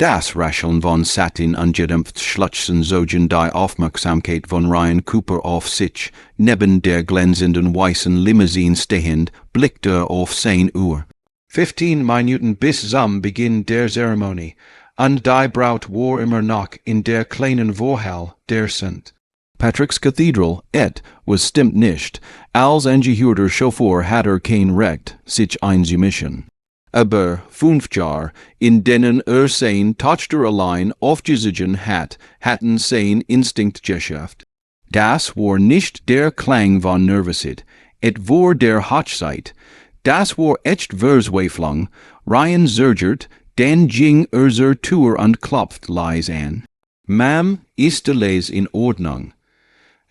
Das Rascheln von Satin angedämpft Schlutschen Zogen die Aufmerksamkeit von Ryan Cooper auf sich, neben der glänzenden weißen Limousine stehend, blickte auf 10 Uhr. 15 Minuten bis zum Beginn der Zeremonie, und die Braut war immer noch in der kleinen Vorhalle der St. Patrick's Cathedral, was stimmt nicht, als angehörter Chauffeur hat kein Recht, sich einzumischen. Aber 5 Jahre, in denen sein Tochter allein aufgesiegen hat, hatten sein Instinkt geschafft. Das war nicht der Klang von Nervosität, et war der Hochzeit. Das war echt versweiflung, Ryan zögert, dann ging zur Tür und klopft leise an. Ma'am, ist alles in Ordnung?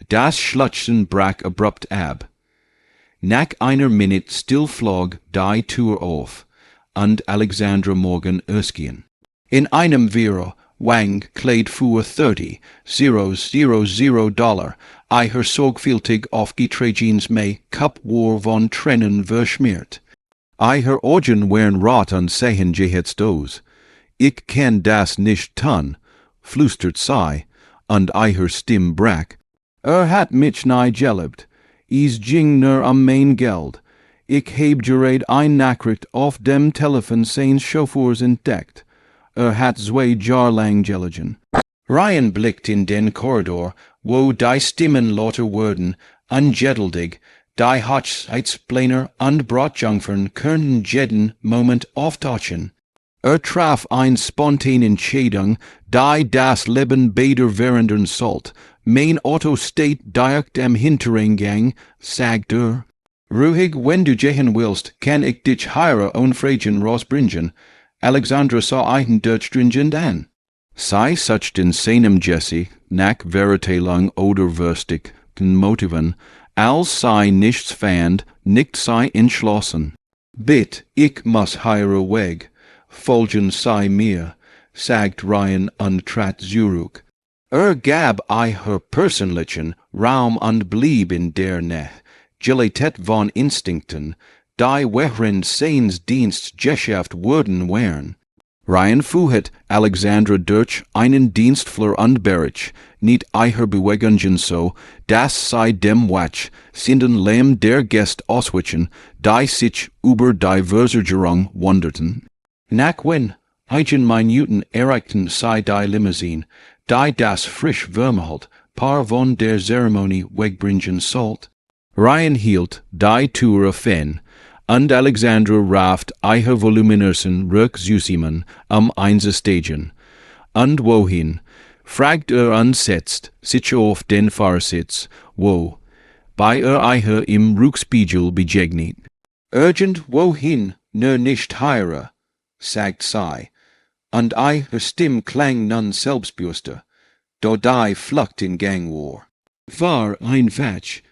Das Schlutschen brach abrupt ab. Nach einer Minute still flog die Tür auf, und Alexandra Morgan erschien. In einem Wang Kleid für $30,000, ihr sorgfältig aufgetragenes Make-up war von Tränen verschmiert. Ihr Augen waren rot und sehen jetzt aus. Ich kann das nicht tun, flüstert sie, und ihr Stimme brach. Hat mich nie geliebt. Is ging nur mein Geld. Ich heb gerade ein Nachricht auf dem Telefon seines Chauffeurs entdeckt. Hat 2 Jahre lang gelegen. Ryan blickt in den Korridor, wo die Stimmen lauter wurden, ungeduldig, die Hochzeitspläne und Brautjungfern können jeden Moment auftauchen. Traf eine spontane Entscheidung, die das Leben beider verändern sollte. Mein Auto steht direkt am Hintereingang, sagt Ruhig, wenn du gehen willst, kann ich dich hier unfragen rausbringen. Alexandra sah einen stringent an. Sei suchten seinem Jesse, nach Veritelung oder würstigen Motiven, als sei nichts fand, nicht sei entschlossen. Bitt, ich muss hier weg. Folgen sei mir, sagt Ryan und trat zurück. Gab ihr persönlichen Raum und blieb in der Nähe. Agilität von Instinkten, die während seines Dienstes geschäft wurden wären. Ryan fuhet Alexandra durch einen Dienstflur und Berich, nicht ihr Bewegungen so, dass sie dem Watch, sinden Lärm der Gäste auswichen, die sich über die Versorgung wunderten. Nach einigen Minuten erreichten sie die Limousine, die das frisch Vermehlt Paar von der Zeremonie wegbringen sollte. Ryan hielt die Tür offen, und Alexandra raft ihr voluminösen Rückzusammen einzusteigen. Und wohin? Fragt entsetzt, sich auf den Fahrersitz, wo, bei ihr im Rückspiegel begegnet. Urgent wohin, nur nicht hier, sagt sie, und ihr Stimme klang nun selbstbewusster, da die Flucht in Gang war. War ein Fatsch.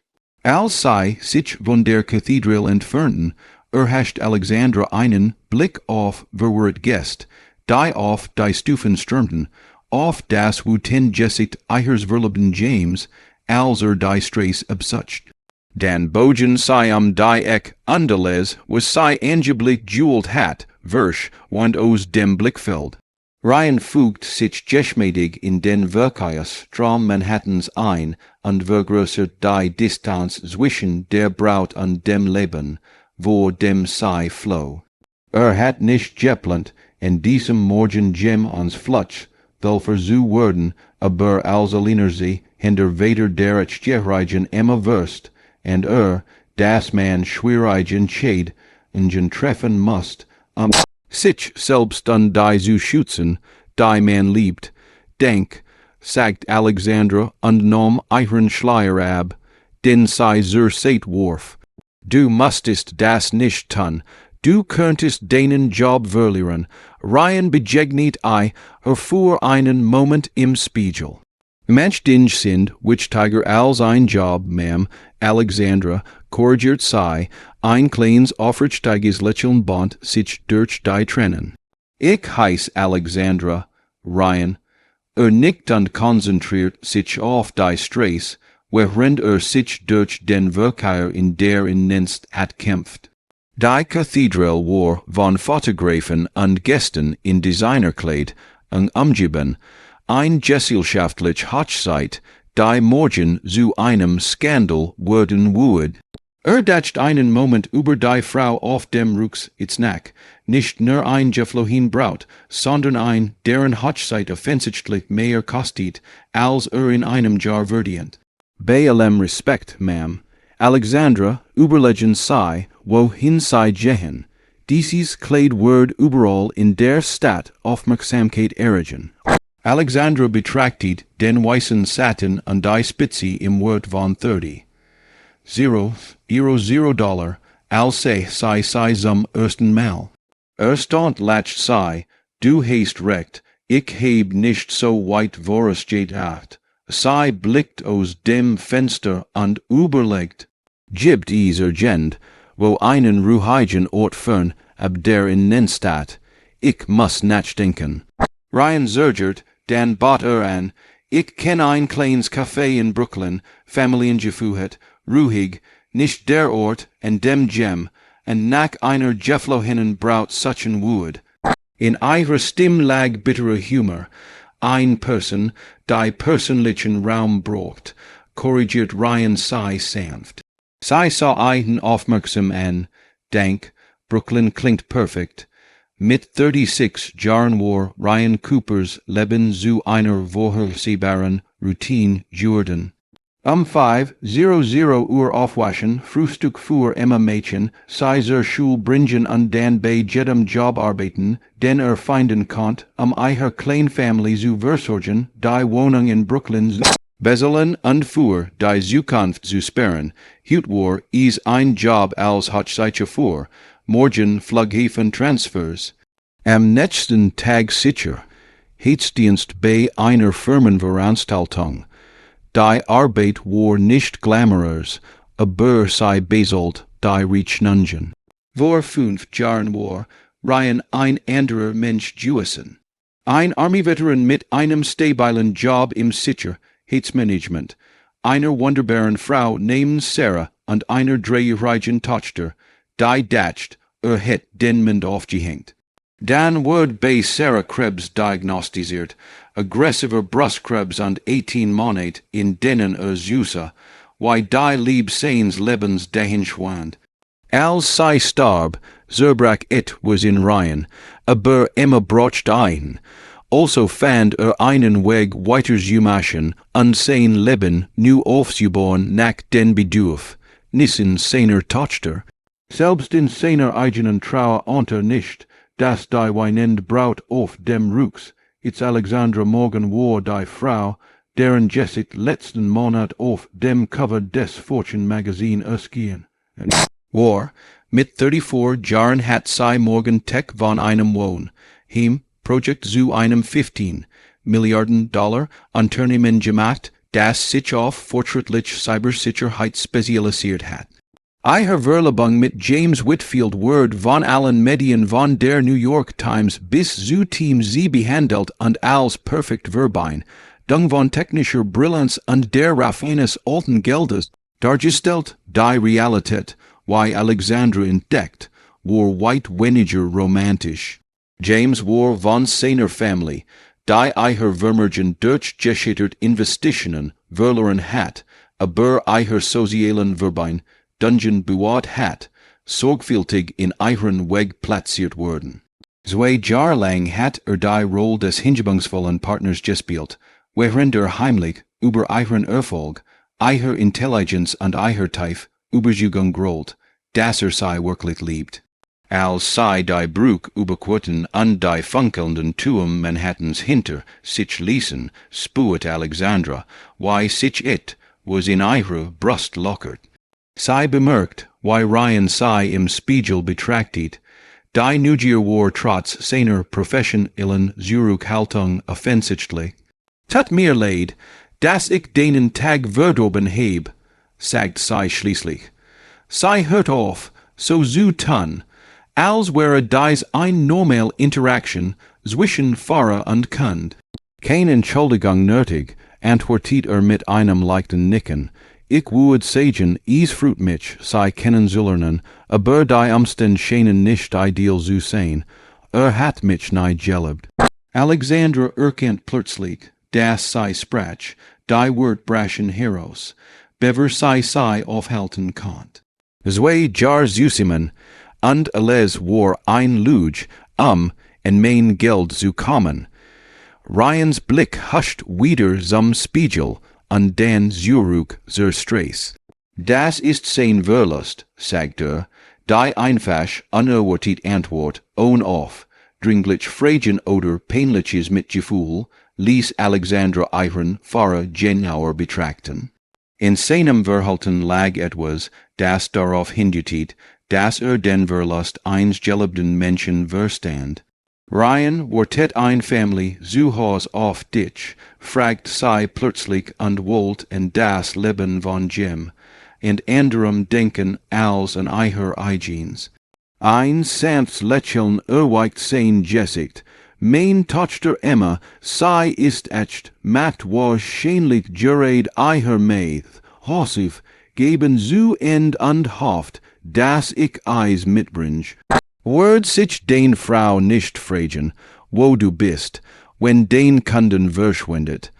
Als sie sich von der Cathedral entfernten, erhascht Alexandra einen Blick auf verwirrt Gäste, die auf die Stufen stürmten, auf das Gesicht ihres verliebten James, als die Straße absucht. Dann bogen sie die Eck Andales, was sie angeblich jewelt hat, versch und aus dem Blickfeld. Ryan fügt sich geschmeidig in den Verkehrsstrom Manhattans ein und vergrößert die Distanz zwischen der Braut und dem Leben, wo dem sie floh. Hat nicht geplant, in diesem Morgen Jim ans Flutsch, welcher zu werden, aber als Alleinerziehender Vater der Erzählreichen immer wirst, und das man schwierigen Scheid, treffen musst, sich selbst an die zu schützen, die man liebt. Denk, sagt Alexandra und nahm ihren Schleier ab, den sie zur Seite warf. Du musstest das nicht tun, du könntest deinen Job verlieren. Ryan begegnet für einen Moment im Spiegel. Manch Dinge sind, which Tiger als ein Job, ma'am, Alexandra, korrigiert sei, ein kleines aufrichtiges Lächeln band sich durch die Tränen. Ich heiß Alexandra, Ryan. Nickt und konzentriert sich auf die Straße, während sich durch den Verkehr in der Innenst hat kämpft. Die Cathedral war von Fotografen und Gästen in Designerkleid, umgeben, ein gesellschaftlich Hochzeit, die morgen zu einem Skandal werden würde. Dacht einen Moment über die Frau auf dem Rücksitznack, nicht nur ein geflohen Braut, sondern ein, deren Hochzeit offensichtlich mehr kostet, als in einem Jahr verdient. Bei allem Respekt, Ma'am, Alexandra, überlegen sei, wohin sei gehen. Dieses Kleid wird überall in der Stadt Aufmerksamkeit erregen. Alexandra betrachtet den weißen Satin an die Spitze im Wert von 30. $0, als sei zum ersten Mal. Erstaunt lacht sei, du hast recht, ich heb nicht so weit gedacht. Sei blickt aus dem Fenster und überlegt, gibt es irgend, wo einen ruhigen Ort fern, ab der Innenstadt, ich muss nachdenken. Ryan zögert, dann bot an, ich kenn ein kleines Café in Brooklyn, familiengeführt, ruhig, nicht der Ort, an dem Gem, und nach einer geflohenen Braut suchen würd. In ihrer Stimme lag bitterer Humor. Ein Person, die persönlichen Raum braucht, korrigiert Ryan sei sanft. Sei sah einen aufmerksam an, denk, Brooklyn klingt perfekt. Mit 36 Jahren war Ryan Coopers Leben zu einer vorhersehbaren Routine geworden. 5:00 Uhr aufwachen, Frühstück für Emma Mädchen, sei zur Schule bringen und dann bei jedem Job arbeiten, den finden konnt, ihrer Kleinfamilie zu versorgen, die Wohnung in Brooklyn bezahlen und für die Zukunft zu sparen. Heute war es ein Job als Hochzeitschauffeur, morgen Flughafentransfers. Am nächsten Tag sicher, Heizdienst bei einer Firmenveranstaltung. Die Arbeit war nicht glamourös, aber sei bezahlt, die Rechnungen. Vor 5 Jahren war Ryan ein anderer Mensch gewesen. Ein Army-Veteran mit einem stabilen Job im Sicherheitsmanagement, einer wunderbaren Frau namens Sarah und einer dreijährigen Tochter, die dacht, het den Mund aufgehängt. Dann wurde bei Sarah Krebs diagnostiziert, aggressiver Brustkrebs und 18 Monate, in denen süße, wie die Liebe seines Lebens dahinschwand. Als sie starb, zerbrach was in Ryan, aber Emma brachte ein. Also fand einen Weg weiter zu machen und sein Leben nu aufzubauen nach den Bedürf, nicht in seiner Tochter. Selbst in seiner eigenen Trauer nicht, dass die weinende Braut auf dem Rücks, it's Alexandra Morgan war die Frau, deren Jessic letzten Monat auf dem Cover des Fortune Magazine erschien. War, mit 34 Jahren hat sie Morgan Tech von einem Wohn, Projekt zu einem $15 Milliarden Unternehmen gemacht, das sich auf fortschrittliche Cybersicherheit spezialisiert hat. Ihre Verlobung mit James Whitfield wird von allen Medien von der New York Times bis zu Team sie behandelt und als perfekt verbein, dank von technischer Brillanz und der Raffinesse alten Geldes, dargestellt. Die Realität, wie Alexandra entdeckt, war weit weniger romantisch. James war von seiner Familie, die ihre Vermögen durch gescheiterte Investitionen verloren hat, aber ihre sozialen Verbein Dungeon bewaht hat, sorgfältig in ihren Weg platziert worden. 2 Jahre lang hat die Rolle des hingebungsvollen Partners gespielt, während heimlich über ihren Erfolg, ihre Intelligenz und ihr Tief Überzeugung grollt, dass sie wirklich liebt. Als sie die Brücke überquerten und die funkelnden Turm Manhattans hinter sich ließen, spürt Alexandra, wie sich was in ihrer Brust lockert. Sie bemerkt, wie Ryan sie im Spiegel betrachtet, die Neugier war trotz seiner professionellen Zurückhaltung offensichtlich. Tut mir leid, dass ich den Tag verdorben heb, sagt sie schließlich. Sie hört auf, so zu tun, als wäre dies ein normal Interaktion zwischen Pfarrer und Kind. Keine Entschuldigung nötig, antwortet mit einem leichten Nicken. Ich würde sagen, es freut mich, sie kennenzulernen, aber die Umstände scheinen nicht ideal zu sein. Hat mich nicht geliebt. Alexandra erkent plötzlich, das sei sprach, die Wort brachen heroes, bever sei aufhalten konnt. Zwei Jahre zusammen, und alles war ein Luge, en mein Geld zu kommen. Ryans Blick huscht wieder zum Spiegel, und dann zurück zur Straße. Das ist sein Verlust, sagt die einfach unerwartet Antwort, ohne auf, dringlich Fragen oder peinliches Mitgefühl, ließ Alexandra ihren Fahrer genauer betrachten. In seinem Verhalten lag etwas, das darauf hindeutet, dass den Verlust eines geliebten Menschen verstand. Ryan wartet ein Family zu Haus auf dich, fragt sie plötzlich und wollt in das Leben von Jim, und anderem denken als an ihr eigenes. Ein sanftes Lächeln erweicht sein Gesicht, mein Tochter Emma, sie ist echt, macht wahrscheinlich gerät ihr Mäth, hossif, geben zu end und hofft, dass ich eis mitbring. Wird sich den Frau nicht fragen, wo du bist, wenn den Kunden verschwindet.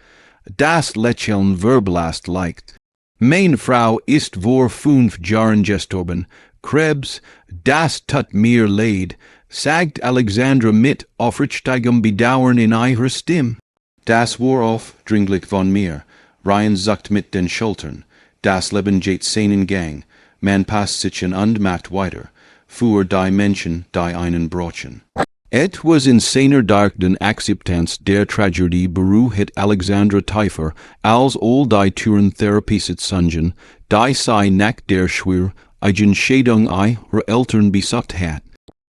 Das Lächeln verblasst leicht. Mein Frau ist vor 5 Jahren gestorben. Krebs, das tut mir leid, sagt Alexandra mit aufrichtigem Bedauern in ihrer Stimme. Das war auf, dringlich von mir. Ryan zuckt mit den Schultern. Das Leben geht seinen Gang. Man passt sich und macht weiter. Für die Menschen, die einen brauchen. Etwas in seiner darken Akzeptanz der Tragödie beruht Alexandra tiefer, als all die Türen Therapieset sungen, die sei nach der Schwür, eigen Schädung ihrer Eltern besucht hat.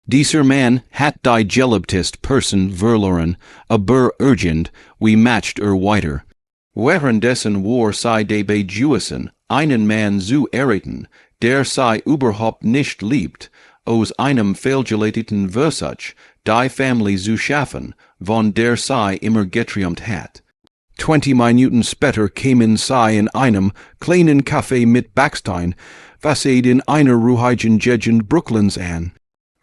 Dieser Mann hat die geliebteste Person verloren, aber urgent, wie macht weiter. Währenddessen war sei dabei gewesen, einen Mann zu erretten, der sei überhaupt nicht liebt, aus einem fehlgeleiteten Versuch, die Family zu schaffen, von der sei immer geträumt hat. 20 Minuten später kämen sei in einem kleinen Café mit Backstein, fasset in einer ruhigen Gegend Brooklyns an.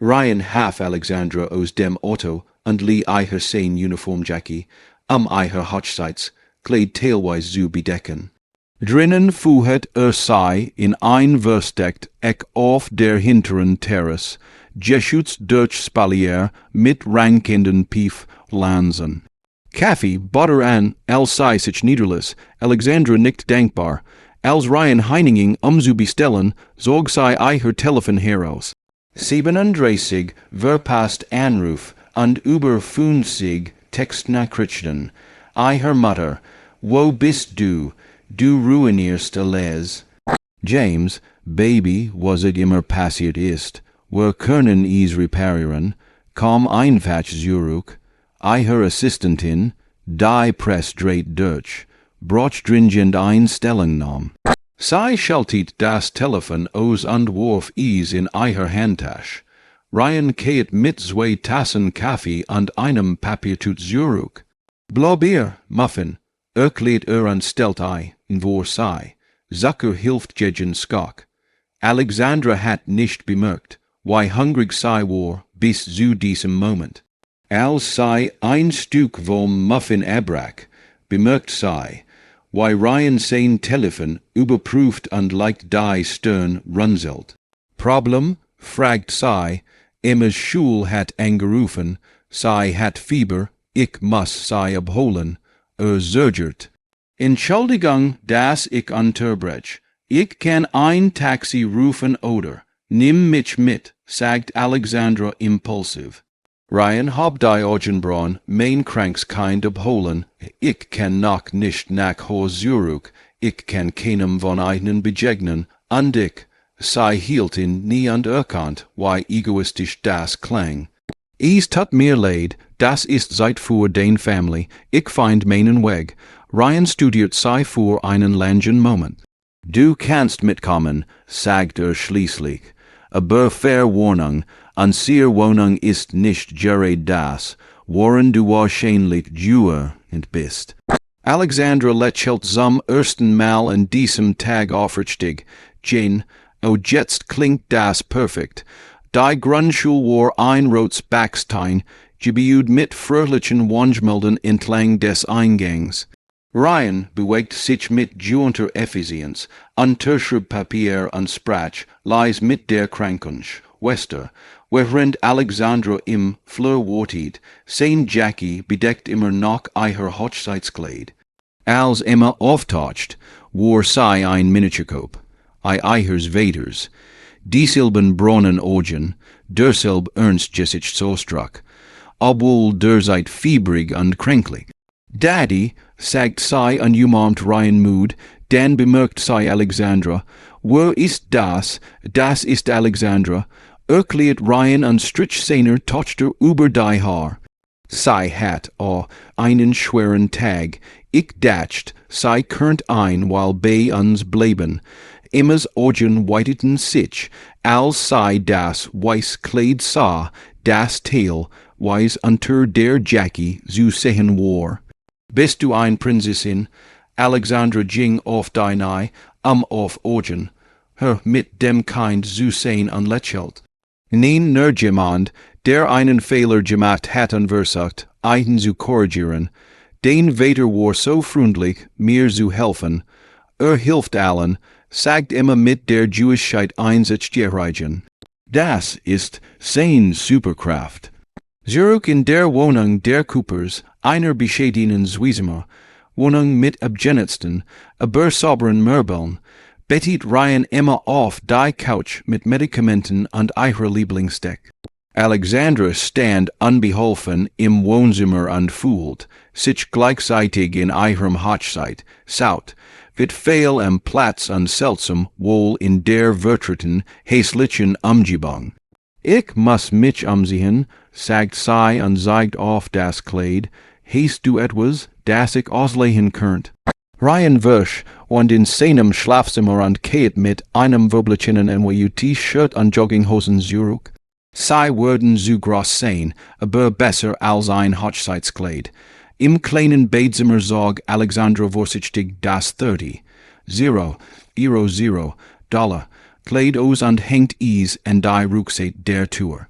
Ryan half Alexandra aus dem Auto und lieh ihr sein Uniformjackie, ihr Hochzeits, Kleid teilweise zu bedecken. Drinnen fuhrt sei in ein Versteck Eck auf der hinteren Terrasse, geschützt durch Spalier mit rankenden Pieflansen. Kaffee, Butter an, als sei sich niederlis, Alexandra nickt dankbar, als Ryan Heininging zu bestellen, zog sei ihr Telefon heraus. 37 verpasst Anruf und über 50 Textnachrichten. Ihr Mutter, wo bist du? Du ruinierst alles. James, Baby, was it immer passiert ist, wir können es reparieren, komm einfach zurück, ihre Assistentin, die Press dreht durch, braucht stringent Einstellungnahme. Sie schaltet das Telefon aus und warf es in ihre Handtasche. Ryan kehrt mit 2 Tassen Kaffee und einem Papiertut zurück. Blaubier, Muffin, erklärt und stellt vor sei. Zucker hilft gegen Skak. Alexandra hat nicht bemerkt, wie hungrig sei war bis zu diesem Moment. Als sei ein Stück vom Muffin abbrach, bemerkt sei, wie Ryan sein Telefon überprüft und leicht die Stirn runzelt. Problem? Fragt sei, Emmas Schul hat angerufen, sei hat Fieber, ich muss sei abholen, surgert. Entschuldigung, dass ich unterbrech. Ich kann ein Taxi rufen oder, nimm mich mit, sagt Alexandra impulsiv. Ryan hab die Augenbrauen, mein Krankskind abholen, ich kann noch nicht nach Haus zurück, ich kann keinem von ihnen begegnen, und ich, sei hielt ihn nie und erkannt, wie egoistisch das klang. Es tut mir leid, das ist Zeit für den Family, ich find meinen Weg. Ryan studiert sei für einen langen Moment. Du kannst mitkommen, sagt schließlich, aber Verwarnung, unsere Wohnung ist nicht gerade das, worin du wahrscheinlich geübt bist. Alexandra lächelt zum ersten Mal an diesem Tag aufrichtig. Jane, jetzt klingt das perfekt. Die Grundschule war ein rotes Backstein, gebeüd mit fröhlichen Wunschmelden entlang des Eingangs. Ryan bewegt sich mit gewohnter Effizienz, Unterschriebpapier und Sprach, lies mit der Krankensch, Wester, während Alexandra im Fleur wartet, sein Jackie bedeckt immer noch ihr Hochzeitskleid. Als Emma auftaucht, war sie ein Miniaturkop, ihres Vaters, dieselben braunen Augen, derselb ernst Gesicht so strack, obwohl der seid fiebrig und kränklich. Daddy, sagt sie und umarmt Ryan Mood, dann bemerkt sie Alexandra, wo ist das? Das ist Alexandra. Erklärt Ryan und strich seiner Tochter über die Haar. Sie hat einen schweren Tag. Ich dacht, sie könnt ein, weil bei uns bleiben. Emmas Augen weiteten sich, als sie das weiß Kleid sah, das Teil, weiß unter der Jackie zu sehen war. Bist du ein Prinzessin? Alexandra ging auf die Nei, auf Augen, her mit dem Kind zu sehen und lächelt. Nein, nur jemand, der einen Fehler gemacht hat und versucht, einen zu korrigieren. Den Vater war so freundlich, mir zu helfen. Hilft allen, sagt immer mit der Jewigkeit einsatzgereichen. Das ist sein Superkraft. Zurück in der Wohnung der Coopers, einer bescheidenen Zwiesemer, Wohnung mit abgenützten, aber sauberen Möbeln, bettet Ryan Emma auf die Couch mit Medikamenten und ihrer Lieblingsdeck. Alexandra stand unbeholfen im Wohnzimmer und fühlt sich gleichzeitig in ihrem Hochzeit, saut, wird fehl am Platz und seltsam wohl in der vertrauten, hässlichen Umgebung. Ich muss mich umsehen, sagt sie und zeigt auf das Kleid. Hast du etwas, das ich auslehen könnt? Ryan wusch und in seinem Schlafzimmer und kehrt mit einem wobblichen NYU-T-Shirt und Jogginghosen zurück. Sie würden zu groß sein, aber besser als ein Hochzeitskleid. Im kleinen Badzimmer sorg Alexandra vorsichtig das 0 $, Kleid aus und hängt is en die Rucksack der Tour.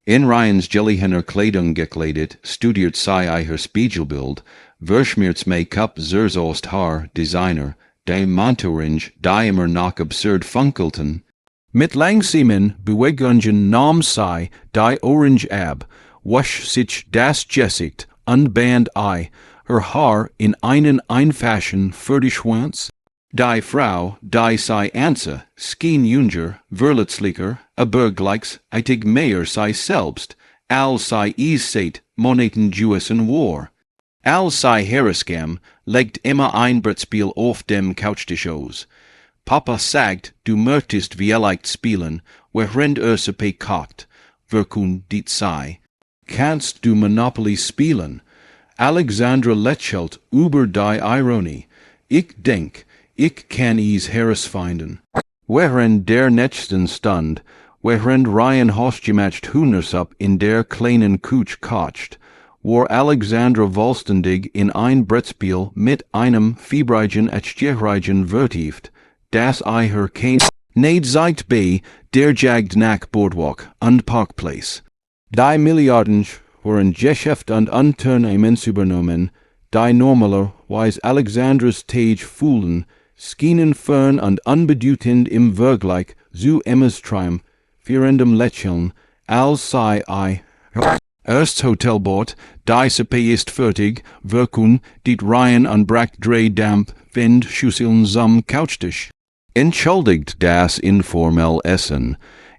In Ryans Jellyhenner Kleidung gekleidet, studiert sie ihr Spiegelbild, verschmiert's Make-up zerzost Haar, Designer, de Montoringe, die immer noch absurd funkelten. Mit langsamen Bewegungen nahm sie die Orange ab, wasch sich das Gesicht und band her Haar in einen einfachen Fertigschwanz. Die Frau, die sie anse, schien jünger, verletzlicher, aber gleichzeitig mehr sie selbst, als sie is seht, Moneten Jewesen war. Als sie herauskam, legt Emma ein Brettspiel auf dem Couchtisch aus. Papa sagt, du möchtest vielleicht spielen, während Ursape kocht, verkündet sie. Kannst du Monopoly spielen? Alexandra lächelt über die Ironie. Ich denk, ich kann es herausfinden. Während der nächsten Stund, während Ryan hausgemacht Hühnersuppe in der kleinen Küche kocht, war Alexandra vollständig in ein Brettspiel mit einem fiebrigen Ätzgereigen vertieft, das ihr kein Neid seid bei der Jagd nach Boardwalk und Parkplatz. Die Milliarden waren Geschäft und Unternehmens übernommen, die normalerweise Alexandras Tage fühlen, schienen fern und unbedeutend im Vergleich zu Emmas triumphierendem Lächeln, als sei erst Hotelbord, die Suppe ist fertig, wirkung, dit Ryan und bracht drei Dampfwindschüsseln zum Couchtisch. Entschuldigt das informell Essen.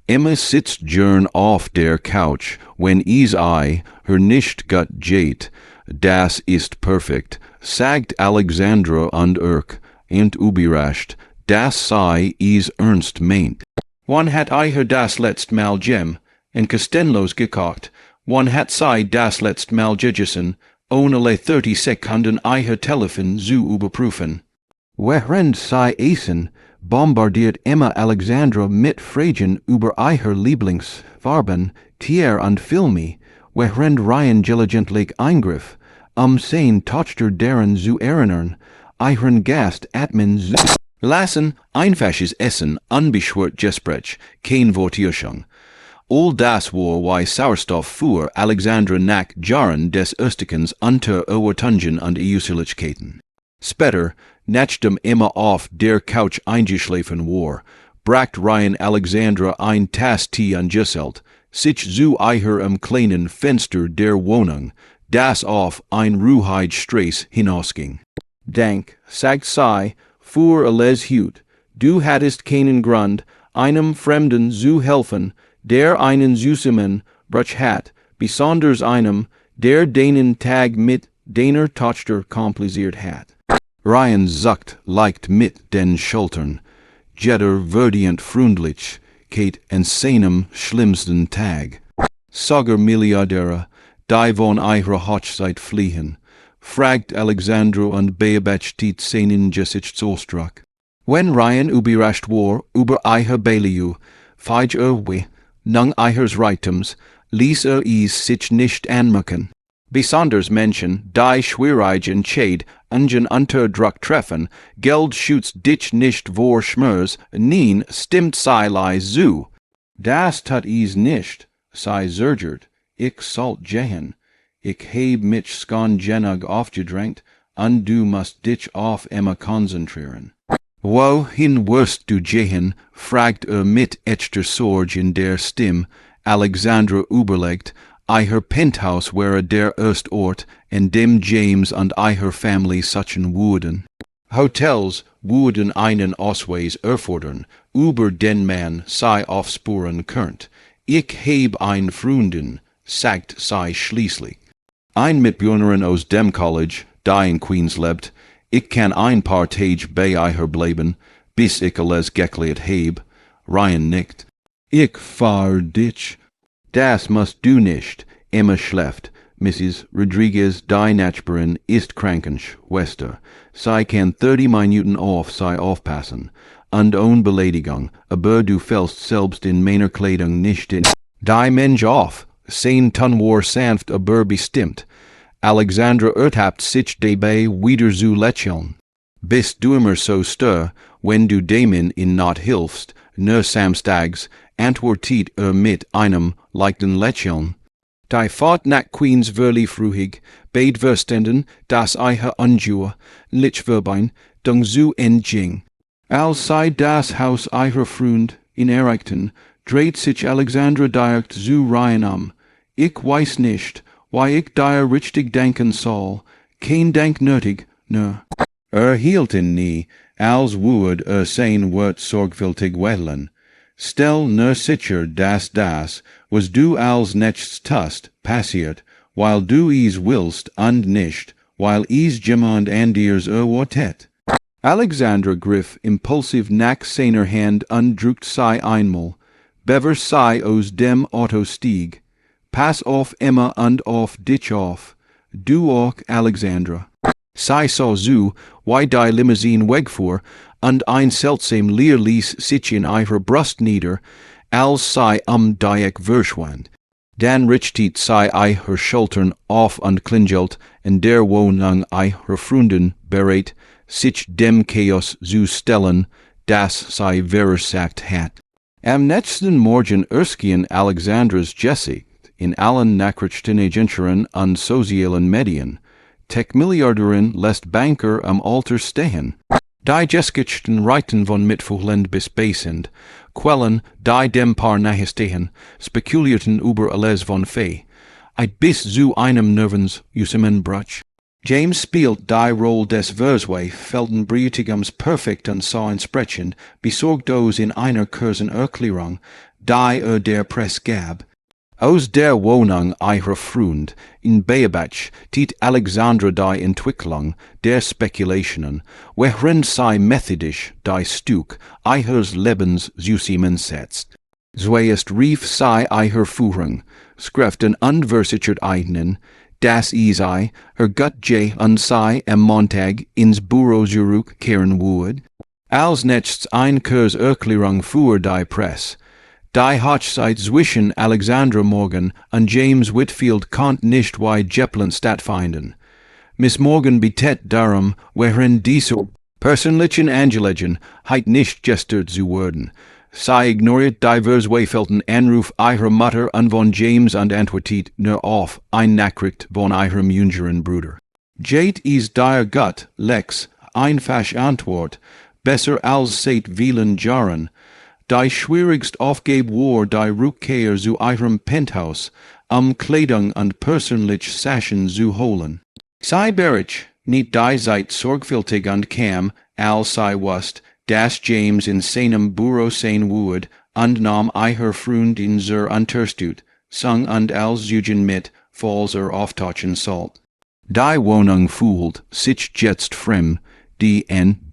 Emma sitzt gern auf der Couch, wenn es her nicht gut geht. Das ist perfekt, sagt Alexandra und und überrascht, dass sie es ernst meint. Wann hat ihr das letzte Mal in Costellos gekocht? Wann hat sie das letzte Mal gegessen, ohne le 30 Sekunden ihr Telefon zu überprüfen? Während sie essen, bombardiert Emma Alexandra mit Fragen über ihr Lieblingsfarben, Tier und Filme, während Ryan diligentlich eingriff, sein Tochter deren zu erinnern, ihren Gast atmen zu lassen, einfaches Essen, unbeschwert Gespräch, kein Wortierschung. All das war why Sauerstoff fuhr Alexandra nach Jahren des Östikens unter Overtungen und Eusilichkeiten. Später, nachdem immer auf der Couch eingeschlafen war, bracht Ryan Alexandra ein Tass Tee angesellt, sich zu ihrem kleinen Fenster der Wohnung, das auf ein Ruhige Straße hinausging. Dank, sagt sie, für alles Hut, du hattest keinen Grund, einem Fremden zu helfen, der einen süßemen Bruch hat, besonders einem, der deinen Tag mit deiner Tochter kompliziert hat. Ryan zuckt leicht mit den Schultern, jeder verdient freundlich, geht an seinem schlimmsten Tag. Sogar Milliardäre, die von ihrer Hochzeit fliehen, fragt Alexandra und beobachtet seinen Gesichtsausdruck. Wenn Ryan überrascht war über ihr Belieu, feig we, nang ihres Reitums, ließ es sich nicht anmerken. Besonders Menschen, die schwierigen Schäd ungen Unterdruck treffen, Geld schützt dich nicht vor Schmers, nien stimmt sei leis zu. Das tut is nicht, sei zergert, ich sollt gehen, ich heb mich schon genug aufgedrängt, und du musst dich auf Emma konzentrieren. Wohin wirst du gehen, fragt mit echter Sorge in der Stimme. Alexandra überlegt, ihr Penthouse wäre der erste Ort, an dem James und ihre Familie suchen würden. Hotels würden einen Ausweis erfordern, über den man sie aufspüren könnt. Ich heb ein Freundin, sagt sie schließlich. Ein Mitbewohnerin aus dem College, die in Queens lebt, ich kann ein paar Tage bei ihr bleiben, bis ich alles geklärt heb. Ryan nickt. Ich fahr dich. Das musst du nicht. Emma schläft. Mrs. Rodriguez, die Nachbarin, ist Krankenschwester. Sie kann 30 Minuten auf sie aufpassen. Und ohne Beleidigung, aber du fällst selbst in meiner Kleidung nicht in. Die Mensch auf. Sein Ton war sanft aber bestimmt. Alexandra ertappt sich dabei wieder zu lächeln. Bist du immer so stur, wenn du demen in not hilfst, nur samstags, antwortet mit einem leichten Lächeln. Die Fahrt nach Queens wirklich frühig, beid verstanden, dass ihr Unjur, Lichverbein, dung zu ging. Als sei das Haus ihrer Freund in erreichten, dreht sich Alexandra direkt zu Ryan Ich weiß nicht, why ich dir richtig denken soll, kein Denk nötig, ne. Hielt ihn nie, als würd sein Wort sorgfältig wählen. Stell nur sicher, dass das, was du als nächstes tust, passiert, weil du es willst und nicht, weil es jemand anders erwartet. Alexandra griff impulsiv nach seiner Hand und drückt sie einmal, bevor sie aus dem Auto stieg. Pass auf Emma und auf dich auf. Du auch, Alexandra. Sie sah zu, wie die Limousine wegfuhr, und ein seltsam Leer ließ sich in ihrer Brust nieder, als sie Dreieck verschwand. Dann richtet sie ihre Schultern auf und klingelt in der Wohnung ihrer Freundin bereit, sich dem Chaos zu stellen, das sie verursacht hat. Am nächsten Morgen erschien Alexandras Jesse in allen Nachrichtenagentscheren und sozialen Medien. Tech-Milliardärin lässt Banker am Alter stehen. Die Geschichten reiten von Mittwochland bis Beisend. Quellen, die dem Paar nahestehen, spekulierten über alles von Fee. Bis zu einem nervens Bruch. James spielt die Rolle des Versway, felden Bräutigams perfekt und so entsprechend, besorgt aus in einer kurzen Erklärung, die der Press gab. Aus der Wohnung ihrer Freund in Beobach tit Alexandra die Entwicklung der Spekulationen, während sie methodisch die Stück ihres Lebens zusammensetzt. Zuerst rief sie ihre Führung, skräften und versichert ihnen, dass sie, her Gott und sie am Montag ins Büro zurückkehren würde. Als nächstes ein Kurs Erklärung für die Presse. Die Hochzeit zwischen Alexandra Morgan und James Whitfield konnte nicht wie geplant stattfinden. Miss Morgan bittet darum, während dieser persönlichen Angelegenheit nicht gestört zu werden. Sei ignoriert divers Wayfelten Anruf ihrer Mutter an von James und Antwortet nur auf ein Nachricht von ihrem jüngeren Bruder. Jade is dire Gut, Lex, einfach Antwort, besser als seit vielen Jahren, die schwierigst Aufgabe war die Rückkehr zu ihrem Penthouse, Kleidung und persönlich Sachen zu holen. Sei berich, nicht die seid sorgfältig und kam, als sei wust, dass James in seinem Büro sein would, und nahm ihr Freund in zur Unterstüt, sang und als Eugen mit, falls auftauchen sollt. Die Wohnung fühlt sich jetzt fremd, die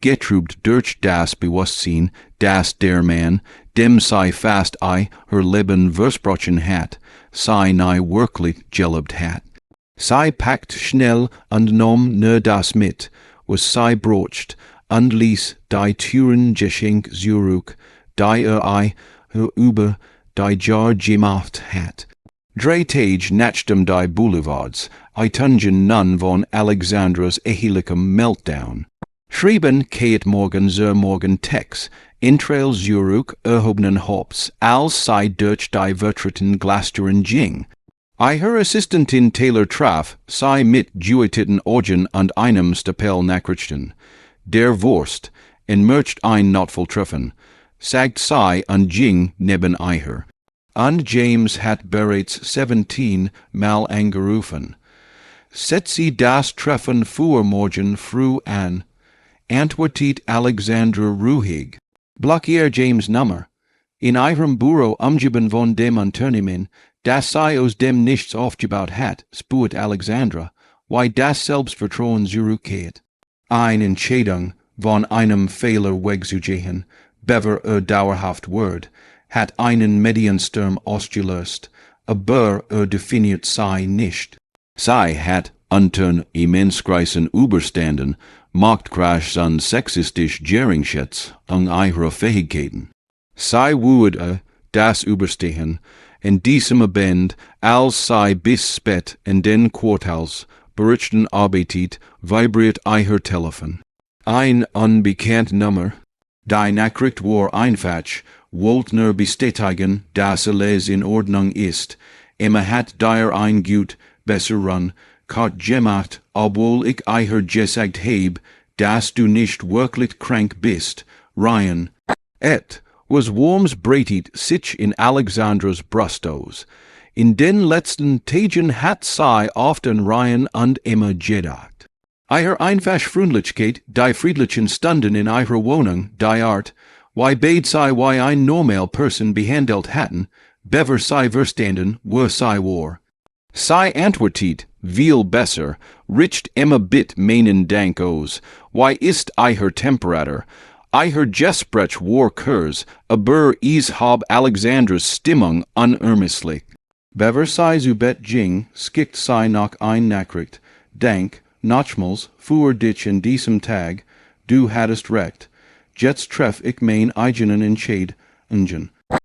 getrübt durch das Bewusstsein, dass der Mann, dem sei fast her Leben versprochen hat, sei nie wirklich geliebt hat. Sei packt schnell und nahm nur das mit, was sei brocht, und ließ die Türen Geschenk zurück, die über die Jahr gemacht hat. 3 Tage nachdem die Boulevards, Tungen nun von Alexandras ehelichem Meltdown. Schrieben Kate Morgan zur Morgan Text, Intrail zurück erhobenen Hops, als sei durch die vertreten Glasteren ging. Ihre Assistentin Taylor traf, sei mit jueteten Augen und einem Stapel Nachrichten. Der Wurst, möcht ein Notfall treffen, sagt sei und ging neben ihr. Und James hat bereits 17 Mal angerufen. Set sie das Treffen für morgen früh an, antwortet Alexandra ruhig. Blockier James Nummer. In ihrem Büro umgeben von dem Unternehmen, das sei aus dem nichts aufgebaut hat, spürt Alexandra, weil das Selbstvertrauen zurückkehrt. Eine Entscheidung, von einem Fehler wegzugehen, bever dauerhaft wird, hat einen Mediensturm ausgelöst, aber definiert sei nicht. Sei hat unter immensgreisen Überständen, Marktcrash und sexistisch Geringschätz an ihre Fähigkeiten. Sei würde das überstehen, in diesem Band, als sei bis spät in den Quartals, berichten arbeitet, vibriert ihr Telefon. Ein unbekannt Nummer. Die Nachricht war einfach, wollt nur bestätigen, dass alles in Ordnung ist. Emma hat dir ein gut, besser run, kart gemacht, obwohl ich ihr gesagt heb, dass du nicht wirklich krank bist, Ryan. Was Worms breitet sich in Alexandras Brustos. In den letzten Tagen hat sei oft an Ryan und Emma gedacht. Ihre einfach Freundlichkeit, die friedlichen Stunden in ihrer Wohnung, die Art, wie beid sei wie ein normal Person behandelt hatten, bever sei verstanden, wo sei war. Sei antwortet, viel besser, richt Emma bit meinen Dank aus, wie ist ihr Temperatur, ihr Gespräch war kurz, aber is hab Alexandras Stimmung unermesslich. Bever sei zu Bett ging, skickt sei noch ein Nachricht, Dank, nochmals, für dich in diesem Tag, du hattest recht, jetzt treff ich mein eigenen Entscheid, Ungen.